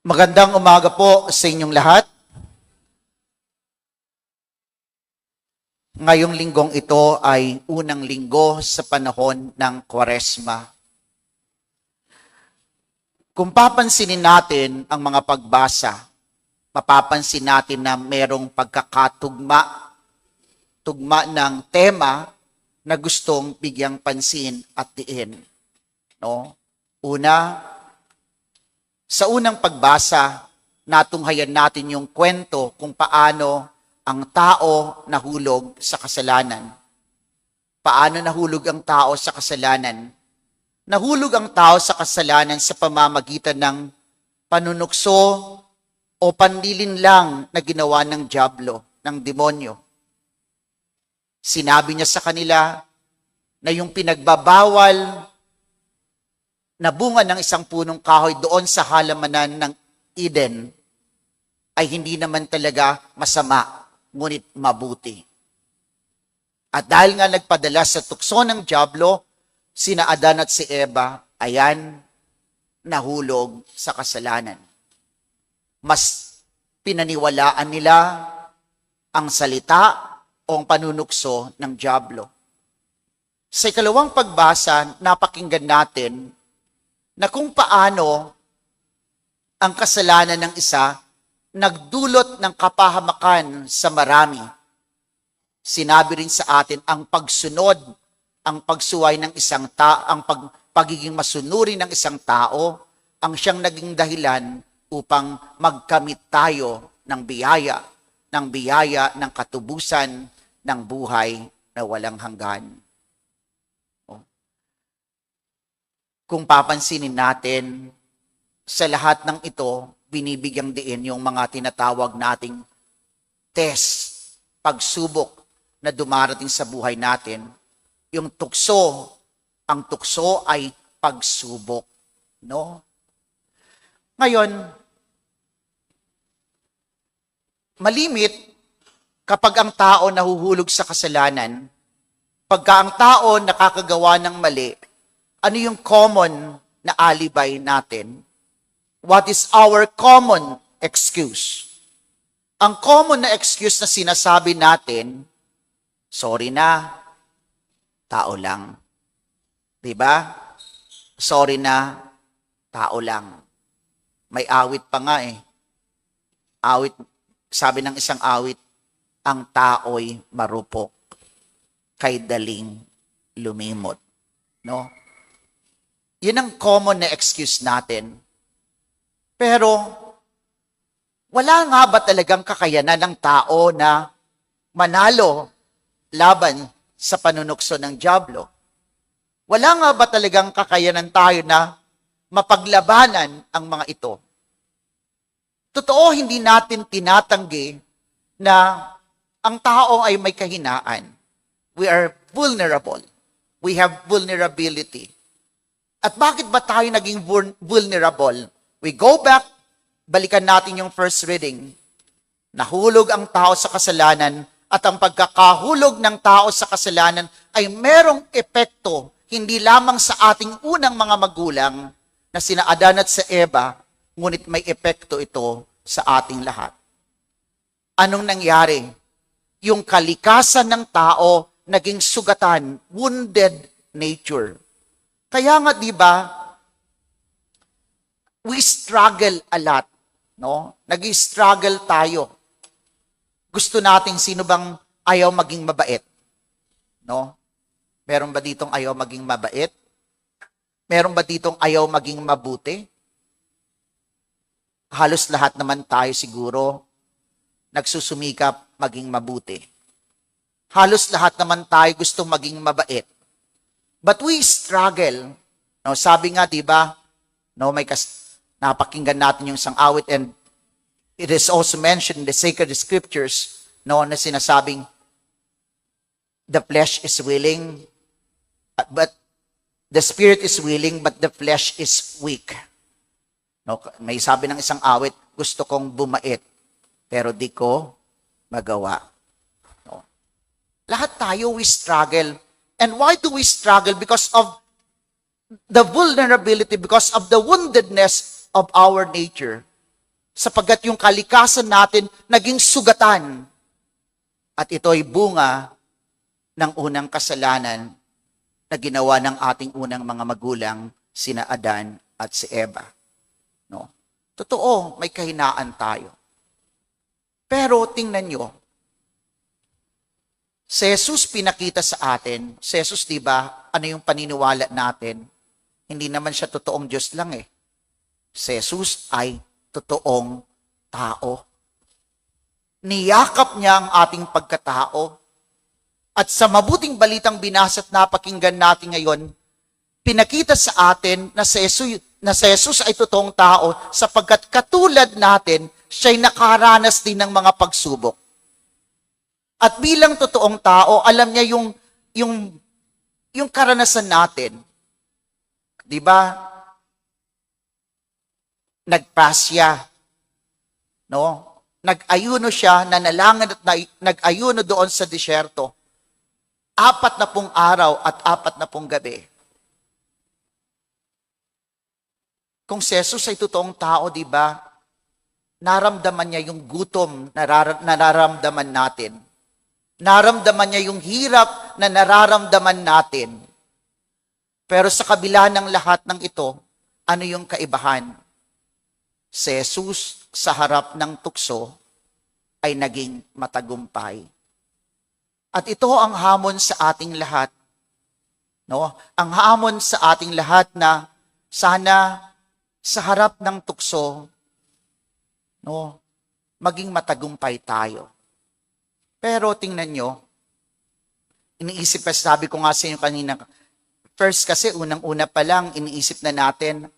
Magandang umaga po sa inyong lahat. Ngayong linggong ito ay unang linggo sa panahon ng Kwaresma. Kung papansinin natin ang mga pagbasa, mapapansin natin na merong tugma ng tema na gustong bigyang pansin at diin. No? Sa unang pagbasa, natunghayan natin yung kwento kung paano ang tao nahulog sa kasalanan. Paano nahulog ang tao sa kasalanan? Nahulog ang tao sa kasalanan sa pamamagitan ng panunukso o panlilinlang na ginawa ng dyablo, ng demonyo. Sinabi niya sa kanila na yung pinagbabawal na bunga ng isang punong kahoy doon sa halamanan ng Eden ay hindi naman talaga masama, ngunit mabuti. At dahil nga nagpadala sa tukso ng dyablo, sina Adan at si Eva, ayan, nahulog sa kasalanan. Mas pinaniwalaan nila ang salita o ang panunukso ng dyablo. Sa ikalawang pagbasa, napakinggan natin na kung paano ang kasalanan ng isa nagdulot ng kapahamakan sa marami. Sinabi rin sa atin ang pagsunod, ang pagsuway ng isang ang pagiging masunuri ng isang tao, ang siyang naging dahilan upang magkamit tayo ng biyaya ng katubusan ng buhay na walang hanggan. Kung papansinin natin, sa lahat ng ito, binibigyang diin yung mga tinatawag nating test, pagsubok na dumarating sa buhay natin. Yung tukso, ang tukso ay pagsubok. No? Ngayon, malimit kapag ang tao nahuhulog sa kasalanan, pagka ang tao nakakagawa ng mali, ano yung common na alibay natin? What is our common excuse? Ang common na excuse na sinasabi natin, sorry na, tao lang. Diba? Sorry na, tao lang. May awit pa nga eh. Awit, sabi ng isang awit, ang tao'y marupok, kay daling lumimot. No? Yun ang common na excuse natin. Pero, wala nga ba talagang kakayanan ng tao na manalo laban sa panunukso ng dyablo? Wala nga ba talagang kakayanan tayo na mapaglabanan ang mga ito? Totoo, hindi natin tinatanggi na ang tao ay may kahinaan. We are vulnerable. We have vulnerability. At bakit ba tayo naging vulnerable? We go back, balikan natin yung first reading. Nahulog ang tao sa kasalanan at ang pagkakahulog ng tao sa kasalanan ay merong epekto hindi lamang sa ating unang mga magulang na sina Adan at sa Eva, ngunit may epekto ito sa ating lahat. Anong nangyari? Yung kalikasan ng tao naging sugatan, wounded nature. Kaya nga, di ba, we struggle a lot, no? Nag-struggle tayo. Gusto natin, sino bang ayaw maging mabait? No? Meron ba ditong ayaw maging mabait? Meron ba ditong ayaw maging mabuti? Halos lahat naman tayo siguro nagsusumikap maging mabuti. Halos lahat naman tayo gustong maging mabait. But we struggle. No, sabi nga, di ba, no, napakinggan natin yung isang awit, and it is also mentioned in the sacred scriptures, no, na sinasabing, the flesh is willing, but the spirit is willing, but the flesh is weak. No, may sabi ng isang awit, gusto kong bumait, pero di ko magawa. No. Lahat tayo, we struggle. And why do we struggle? Because of the vulnerability, because of the woundedness of our nature. sapagkat yung kalikasan natin naging sugatan. At ito ay bunga ng unang kasalanan na ginawa ng ating unang mga magulang, sina Adan at si Eva. No? Totoo, may kahinaan tayo. Pero tingnan nyo, si Jesus pinakita sa atin, si Jesus, di ba, ano yung paniniwala natin? Hindi naman siya totoong Diyos lang eh. Si Jesus ay totoong tao. Niyakap niya ang ating pagkatao. At sa mabuting balitang binasa at napakinggan natin ngayon, pinakita sa atin na si Jesus ay totoong tao sapagkat katulad natin, siya'y nakaranas din ng mga pagsubok. At bilang totoong tao, alam niya yung karanasan natin. Di ba? Nagpasya. No? Nag-ayuno siya, nanalangin at nag-ayuno doon sa disyerto. 40 araw at 40 gabi. Kung si Jesus ay totoong tao, di ba? Naramdaman niya yung gutom na nararamdaman natin. Naramdaman niya yung hirap na nararamdaman natin. Pero sa kabila ng lahat ng ito, ano yung kaibahan? Si Jesus sa harap ng tukso ay naging matagumpay. At ito ang hamon sa ating lahat. No? Ang hamon sa ating lahat na sana sa harap ng tukso, no, maging matagumpay tayo. Pero tingnan nyo, iniisip pa, sabi ko nga sa inyo kanina, first kasi unang-una pa lang, iniisip na natin,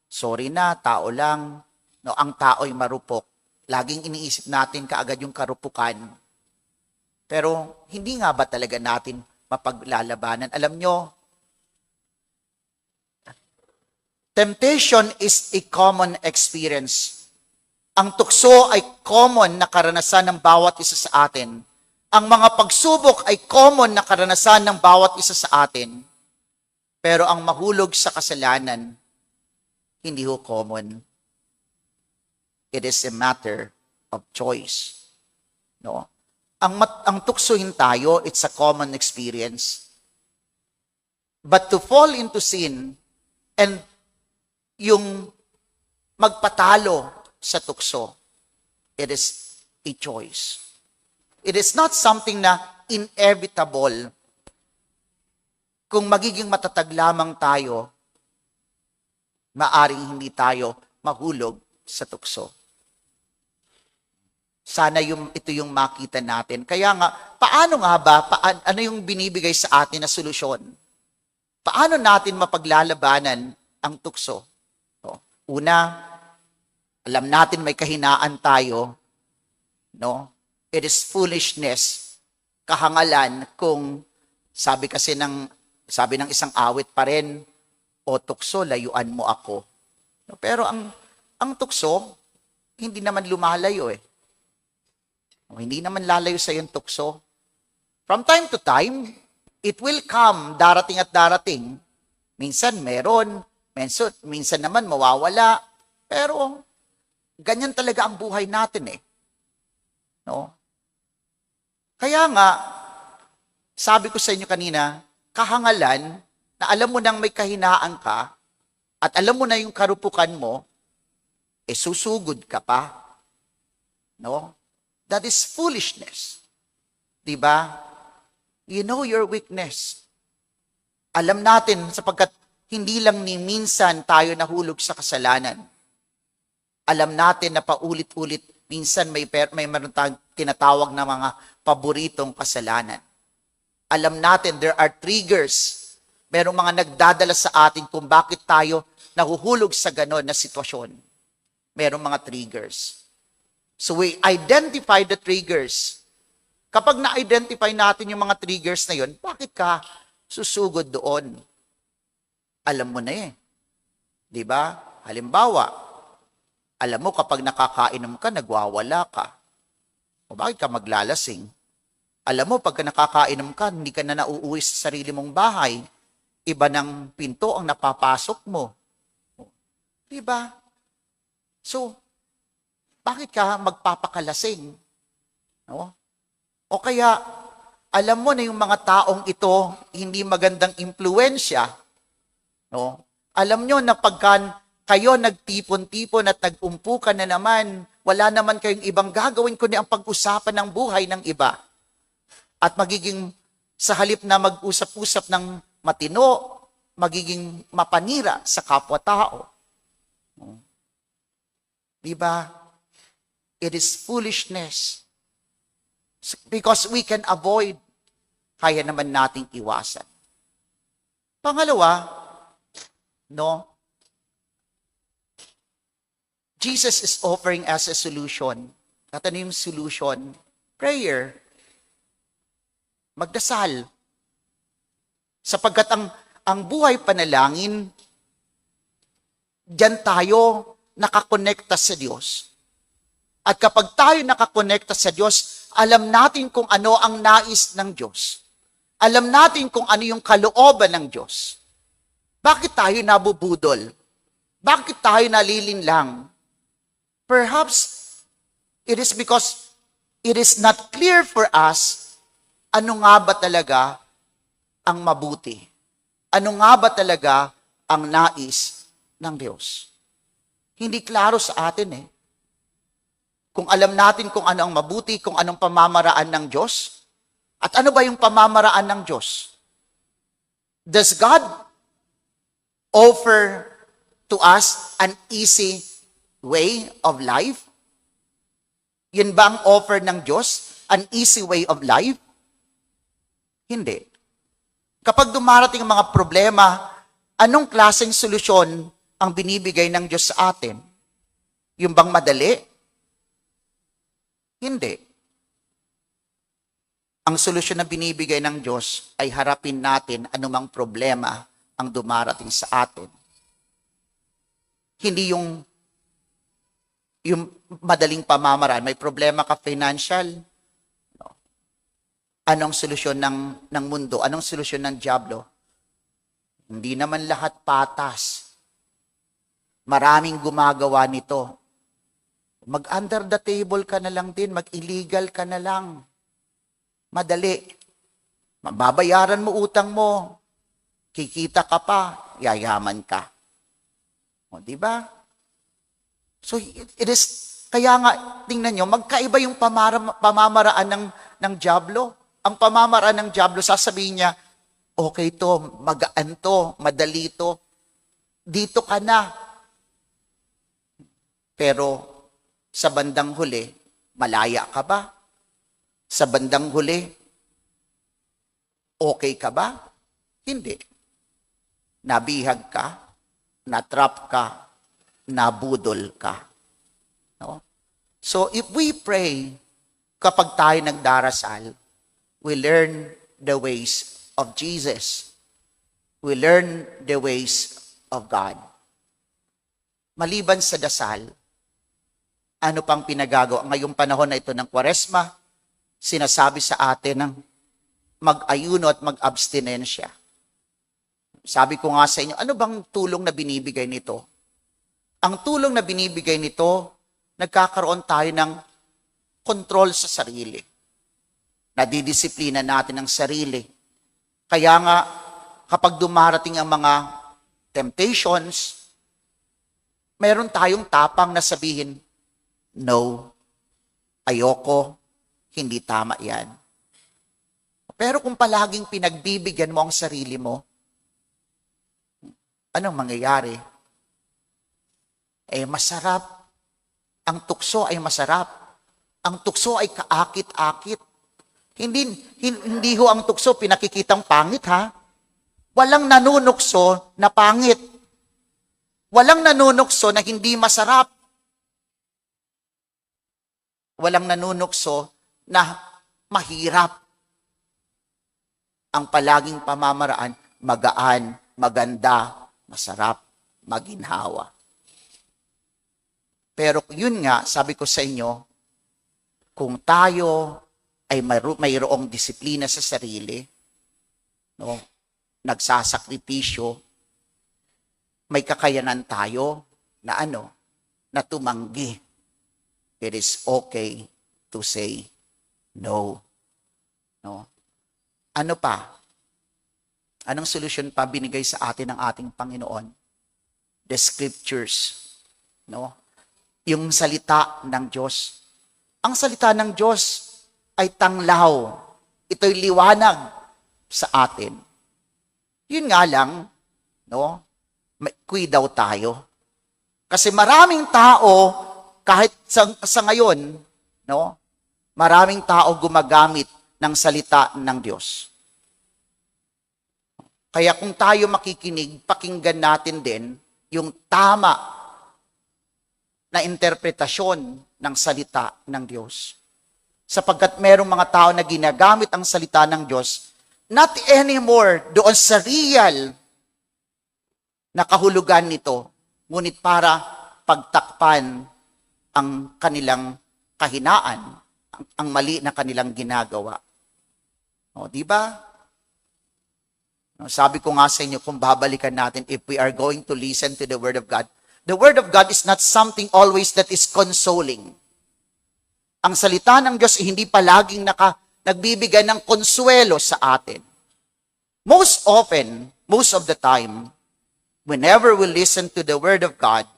sorry na, tao lang. No, ang tao'y marupok. Laging iniisip natin kaagad yung karupukan. Pero hindi nga ba talaga natin mapaglalabanan? Alam nyo, temptation is a common experience. Ang tukso ay common na karanasan ng bawat isa sa atin. Ang mga pagsubok ay common na karanasan ng bawat isa sa atin. Pero ang mahulog sa kasalanan, hindi ho common. It is a matter of choice. No? Ang tuksohin tayo, it's a common experience. But to fall into sin and yung magpatalo sa tukso, it is a choice. It is not something na inevitable. Kung magiging matatag lamang tayo, maaring hindi tayo mahulog sa tukso. Sana ito yung makita natin. Kaya nga, paano nga ba, ano yung binibigay sa atin na solusyon? Paano natin mapaglalabanan ang tukso? Una, alam natin may kahinaan tayo. No? It is foolishness. Kahangalan kung sabi ng isang awit pa rin, o tukso, layuan mo ako. No? Pero ang tukso, hindi naman lumalayo eh. Hindi naman lalayo sa yung tukso. From time to time, it will come, darating at darating. Minsan meron, minsan naman mawawala. Pero, ganyan talaga ang buhay natin eh. No? Kaya nga, sabi ko sa inyo kanina, kahangalan, na alam mo nang may kahinaan ka, at alam mo na yung karupukan mo, susugod ka pa. No? That is foolishness. Diba? You know your weakness. Alam natin sapagkat hindi lang ni minsan tayo nahulog sa kasalanan. Alam natin na paulit-ulit, minsan may meron tayong tinatawag na mga paboritong kasalanan. Alam natin there are triggers. Merong mga nagdadala sa atin kung bakit tayo nahuhulog sa ganon na sitwasyon. Merong mga triggers. So we identify the triggers. Kapag na-identify natin yung mga triggers na yun, bakit ka susugod doon? Alam mo na eh. Di ba? Halimbawa, alam mo kapag nakakainom ka, nagwawala ka. O bakit ka maglalasing? Alam mo, pagka nakakainom ka, hindi ka na nauuwi sa sarili mong bahay. Iba ng pinto ang napapasok mo. Di ba? So, bakit ka magpapakalasing? No? O kaya, alam mo na yung mga taong ito, hindi magandang impluensya. No? Alam nyo na pagka kayo nagtipon-tipon at nag-umpukan na naman, wala naman kayong ibang gagawin kundi ang pag-usapan ng buhay ng iba. At magiging, sa halip na mag-usap-usap ng matino, magiging mapanira sa kapwa-tao. Diba? It is foolishness. Because we can avoid, kaya naman nating iwasan. Pangalawa, no? Jesus is offering us a solution. At ano yung solution? Prayer. Magdasal. Sapagkat ang buhay panalangin, diyan tayo nakakonekta sa Diyos. At kapag tayo nakakonekta sa Diyos, alam natin kung ano ang nais ng Diyos. Alam natin kung ano yung kalooban ng Diyos. Bakit tayo nabubudol? Bakit tayo nalilinlang? Perhaps it is because it is not clear for us ano nga ba talaga ang mabuti. Ano nga ba talaga ang nais ng Diyos. Hindi klaro sa atin eh. Kung alam natin kung ano ang mabuti, kung anong pamamaraan ng Diyos, at ano ba yung pamamaraan ng Diyos? Does God offer to us an easy way of life? Yun ba ang offer ng Diyos? An easy way of life? Hindi. Kapag dumarating ang mga problema, anong klaseng solusyon ang binibigay ng Diyos sa atin? Yung bang madali? Hindi. Ang solusyon na binibigay ng Diyos ay harapin natin anumang problema ang dumarating sa atin. Hindi yung madaling pamamaraan. May problema ka financial. Anong solusyon ng mundo? Anong solusyon ng dyablo? Hindi naman lahat patas. Maraming gumagawa nito. Mag-under the table ka na lang din. Mag-illegal ka na lang. Madali. Mababayaran mo utang mo. Kikita ka pa. Yayaman ka. O, di ba? So, it is, kaya nga, tingnan nyo, magkaiba yung pamamaraan ng dyablo. Ang pamamaraan ng dyablo, sasabihin niya, okay to, magaan to, madali to, dito ka na. Pero, sa bandang huli, malaya ka ba? Sa bandang huli, okay ka ba? Hindi. Nabihag ka, natrap ka, nabudol ka. No? So, if we pray, kapag tayo nagdarasal, we learn the ways of Jesus. We learn the ways of God. Maliban sa dasal, ano pang pinagagawa? Ngayong panahon na ito ng Kwaresma, sinasabi sa atin ng mag-ayuno at mag-abstinensya. Sabi ko nga sa inyo, ano bang tulong na binibigay nito? Ang tulong na binibigay nito, nagkakaroon tayo ng control sa sarili. Nadidisiplina natin ang sarili. Kaya nga, kapag dumarating ang mga temptations, meron tayong tapang na sabihin, no, ayoko, hindi tama yan. Pero kung palaging pinagbibigyan mo ang sarili mo, anong mangyayari? Masarap. Ang tukso ay masarap. Ang tukso ay kaakit-akit. Hindi ho ang tukso pinakikitang pangit, ha? Walang nanunukso na pangit. Walang nanunukso na hindi masarap. Walang nanunukso na mahirap. Ang palaging pamamaraan, magaan, maganda, masarap, maginhawa. Pero yun nga, sabi ko sa inyo, kung tayo ay mayroong disiplina sa sarili, no, nagsasakripisyo, may kakayanan tayo na na tumanggi it is okay to say no. No? Ano pa? Anong solusyon pa binigay sa atin ng ating Panginoon? The scriptures. No? Yung salita ng Diyos. Ang salita ng Diyos ay tanglaw. Ito'y liwanag sa atin. Yun nga lang, no? May daw tayo. Kasi maraming tao, kahit sa ngayon, no? Maraming tao gumagamit ng salita ng Diyos. Kaya kung tayo makikinig, pakinggan natin din yung tama na interpretasyon ng salita ng Diyos. Sapagkat merong mga tao na ginagamit ang salita ng Diyos, not anymore doon sa real na kahulugan nito, ngunit para pagtakpan ang kanilang kahinaan, ang mali na kanilang ginagawa. O, di ba? Sabi ko nga sa inyo, kung babalikan natin, if we are going to listen to the Word of God, the Word of God is not something always that is consoling. Ang salita ng Diyos ay hindi palaging nagbibigay ng konsuelo sa atin. Most often, most of the time, whenever we listen to the Word of God,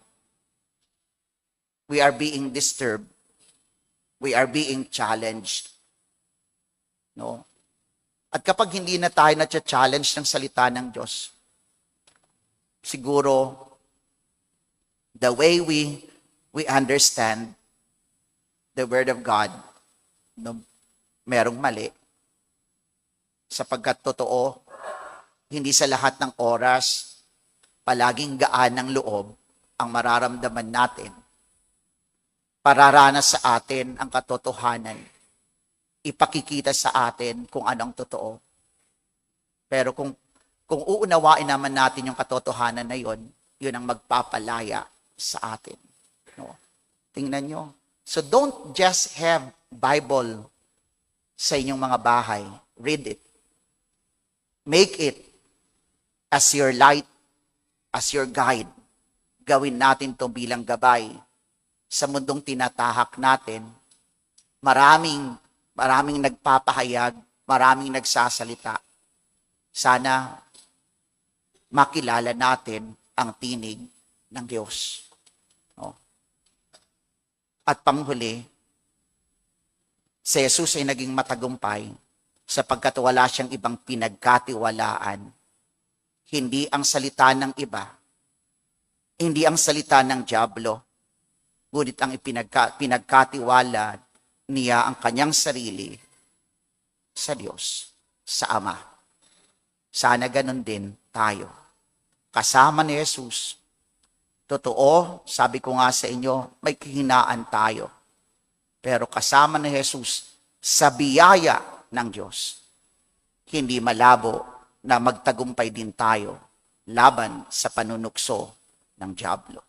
we are being disturbed. We are being challenged. No? At kapag hindi na tayo na-challenge ng salita ng Diyos, siguro, the way we understand the Word of God, no, merong mali. Sapagkat totoo, hindi sa lahat ng oras, palaging gaan ng loob ang mararamdaman natin. Pararanas sa atin ang katotohanan. Ipakikita sa atin kung anong totoo. Pero kung uunawain naman natin yung katotohanan na yon, yun ang magpapalaya sa atin. No? Tingnan nyo. So don't just have Bible sa inyong mga bahay. Read it. Make it as your light, as your guide. Gawin natin to bilang gabay. Sa mundong tinatahak natin, maraming nagpapahayag, maraming nagsasalita. Sana makilala natin ang tinig ng Diyos. No? At panghuli, si Jesus ay naging matagumpay sapagkat wala siyang ibang pinagkatiwalaan. Hindi ang salita ng iba, hindi ang salita ng dyablo, ngunit ang pinagkatiwala niya ang kanyang sarili sa Diyos, sa Ama. Sana ganun din tayo. Kasama ni Jesus. Totoo, sabi ko nga sa inyo, may kahinaan tayo. Pero kasama ni Jesus, sa biyaya ng Diyos, hindi malabo na magtagumpay din tayo laban sa panunukso ng dyablo.